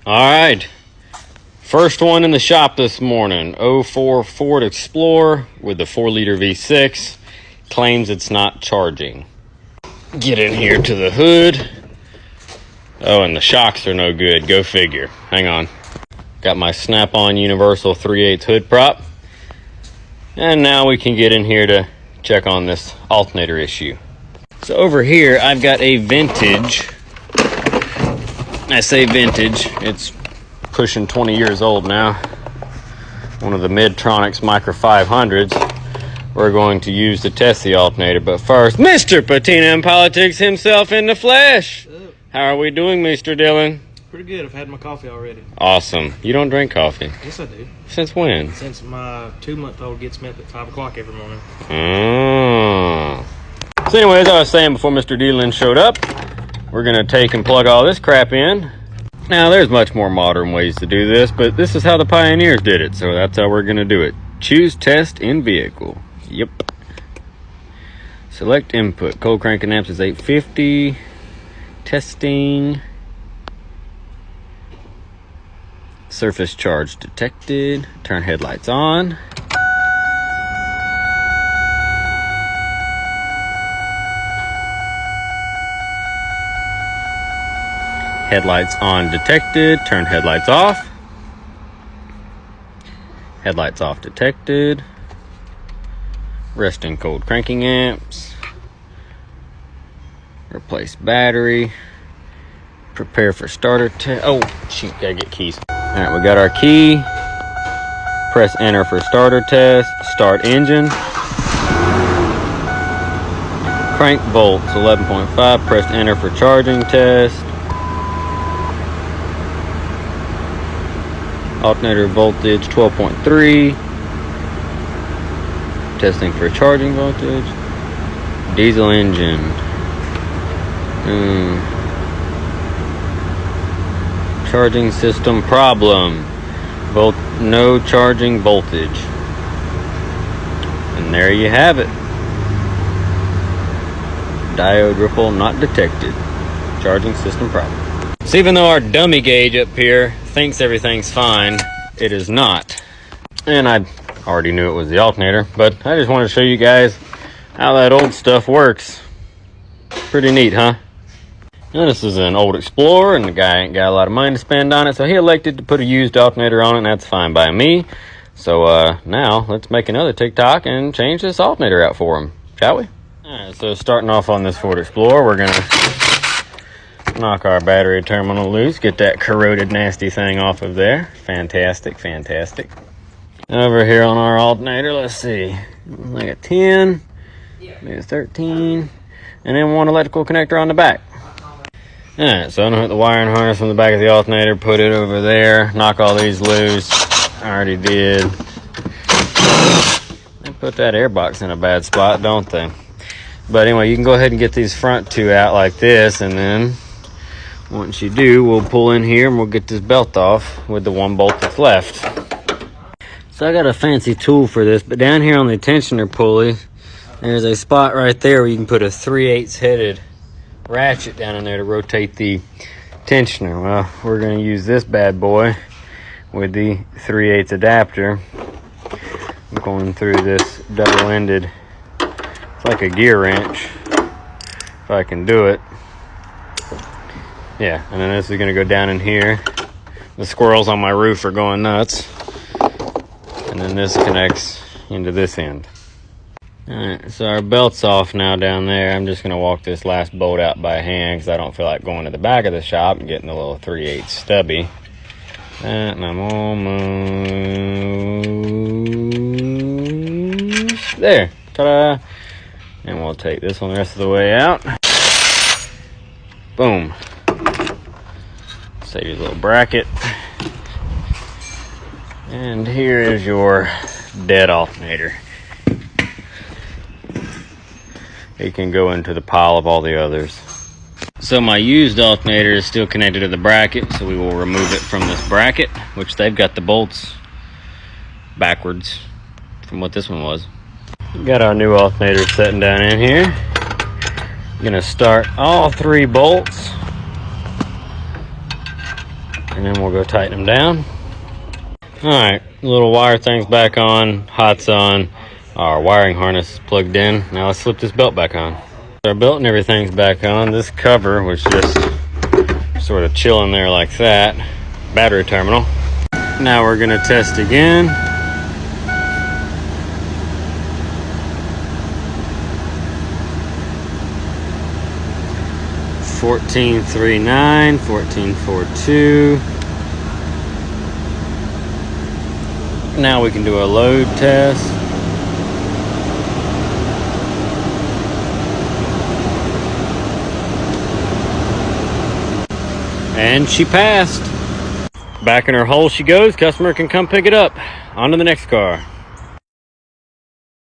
Alright, first one in the shop this morning. 04 Ford Explorer with the 4-liter V6. Claims it's not charging. Get in here to the hood. Oh, and the shocks are no good. Go figure. Hang on. Got my Snap-on Universal 3/8 hood prop. And now we can get in here to check on this alternator issue. So over here, I've got a vintage. I say vintage. It's pushing 20 years old now. One of the Midtronics Micro 500s. We're going to use to test the alternator. But first, Mr. Patina in Politics himself in the flesh. How are we doing, Mr. Dillon? Pretty good. I've had my coffee already. Awesome. You don't drink coffee? Yes, I do. Since when? Since my 2-month-old gets me up at 5 o'clock every morning. So anyways, I was saying before Mr. Dillon showed up, we're going to take and plug all this crap in. Now, there's much more modern ways to do this, but this is how the pioneers did it, so that's how we're going to do it. Choose test in vehicle. Yep. Select input. Cold cranking amps is 850. Testing. Surface charge detected. Turn headlights on. Headlights on detected. Turn headlights off. Headlights off detected. Resting cold cranking amps. Replace battery. Prepare for starter test. Oh, shoot, gotta get keys. Alright, we got our key. Press enter for starter test. Start engine. Crank bolts 11.5. Press enter for charging test. Alternator voltage 12.3. Testing for charging voltage. Diesel engine. Charging system problem. No charging voltage. And there you have it. Diode ripple not detected. Charging system problem. So even though our dummy gauge up here thinks everything's fine, it is not. And I already knew it was the alternator, but I just wanted to show you guys how that old stuff works. Pretty neat, huh? Now, this is an old Explorer, and the guy ain't got a lot of money to spend on it, so he elected to put a used alternator on it, and that's fine by me. So now let's make another TikTok and change this alternator out for him, shall we? Alright, so starting off on this Ford Explorer, we're gonna knock our battery terminal loose, get that corroded nasty thing off of there. Fantastic, fantastic. Over here on our alternator, let's see, like a 10, maybe a 13, and then one electrical connector on the back. Alright, so I'm gonna put the wiring harness from the back of the alternator, put it over there, knock all these loose. I already did. They put that airbox in a bad spot, don't they? But anyway, you can go ahead and get these front two out like this, and then once you do, we'll pull in here and we'll get this belt off with the one bolt that's left. So I got a fancy tool for this, but down here on the tensioner pulley, there's a spot right there where you can put a 3/8 headed ratchet down in there to rotate the tensioner. Well, we're going to use this bad boy with the 3/8 adapter. I'm going through this double-ended, it's like a gear wrench, if I can do it. Yeah, and then this is going to go down in here. The squirrels on my roof are going nuts. And then this connects into this end. Alright, so our belt's off now down there. I'm just going to walk this last bolt out by hand because I don't feel like going to the back of the shop and getting the little 3/8 stubby. And I'm almost there. Ta-da! And we'll take this one the rest of the way out. Boom. Save your little bracket. And here is your dead alternator. It can go into the pile of all the others. So my used alternator is still connected to the bracket, so we will remove it from this bracket, which they've got the bolts backwards from what this one was. Got our new alternator sitting down in here. Gonna start all 3 bolts. and then we'll go tighten them down. All right, little wire thing's back on, hot's on, our wiring harness is plugged in. Now let's slip this belt back on. Our belt and everything's back on. This cover was just sort of chilling there like that. Battery terminal. Now we're gonna test again. $14.39, $14.42. Now we can do a load test. And she passed. Back in her hole she goes. Customer can come pick it up. On to the next car.